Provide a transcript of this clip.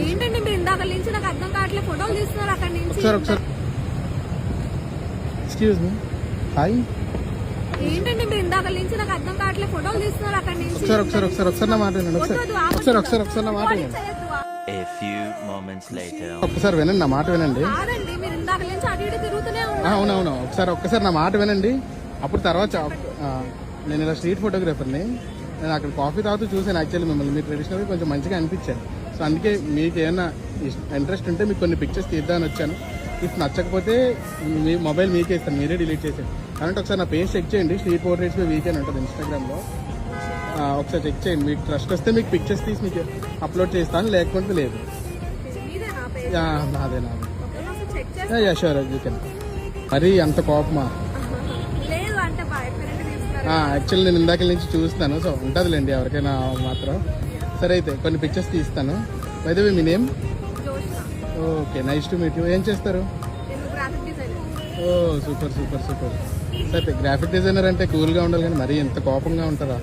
ఏంటండి మీరు ఇందాక నుంచి నాకు అర్థం కావట్లేదు, ఫోటోలు తీస్తున్నారు అక్కడి నుంచి. ఒకసారి ఎక్స్క్యూజ్ మీ. హాయ్. ఏంటండి మీరు ఇందాక నుంచి నాకు అర్థం కావట్లేదు, ఫోటోలు తీస్తున్నారు అక్కడి నుంచి. ఒకసారి నా మాట వినండి. ఒకసారి నా మాట వినండి. ఒక్కసారి వినండి, నా మాట వినండి. కాదండి మీరు ఇందాక నుంచి అటు ఇటు తిరుగుతూనే ఉన్నారు. అవునవును, ఒక్కసారి నా మాట వినండి. అప్పుడు తర్వాత నేను ఇలా స్ట్రీట్ ఫోటోగ్రాఫర్ని. నేను అక్కడ కాఫీ తాగుతూ చూసాను యాక్చువల్లీ మిమ్మల్ని. మీ ట్రెడిషనల్గా కొంచెం మంచిగా అనిపించారు. సో అందుకే మీకు ఏమైనా ఇంట్రెస్ట్ ఉంటే మీకు కొన్ని పిక్చర్స్ తీద్దామని వచ్చాను. ఇఫ్ నచ్చకపోతే మీ మొబైల్ మీకే ఇస్తాను, మీరే డిలీట్ చేసేది. కాబట్టి ఒకసారి నా పేజ్ చెక్ చేయండి. స్ట్రీట్ పోర్ట్రేట్స్ వీకెండ్ ఉంటుంది ఇన్స్టాగ్రామ్లో. ఒకసారి చెక్ చేయండి. మీకు ట్రస్ట్ వస్తే మీకు పిక్చర్స్ తీసి మీకు అప్లోడ్ చేస్తాను, లేకపోతే లేదు. నాదే యా షూర్ వీకెండ్. మరీ అంత కోపమా? యాక్చువల్లీ నేను ఇందాక నుంచి చూస్తాను. సో ఉంటుందిలేండి ఎవరికైనా మాత్రం. సరే అయితే కొన్ని పిక్చర్స్ తీస్తాను. By the way me name? Okay, nice to meet you. ఏం చేస్తారు? ఓ సూపర్. సరే గ్రాఫిక్ డిజైనర్ అంటే కూల్గా ఉండాలి కానీ మరీ ఎంత కోపంగా ఉంటారా?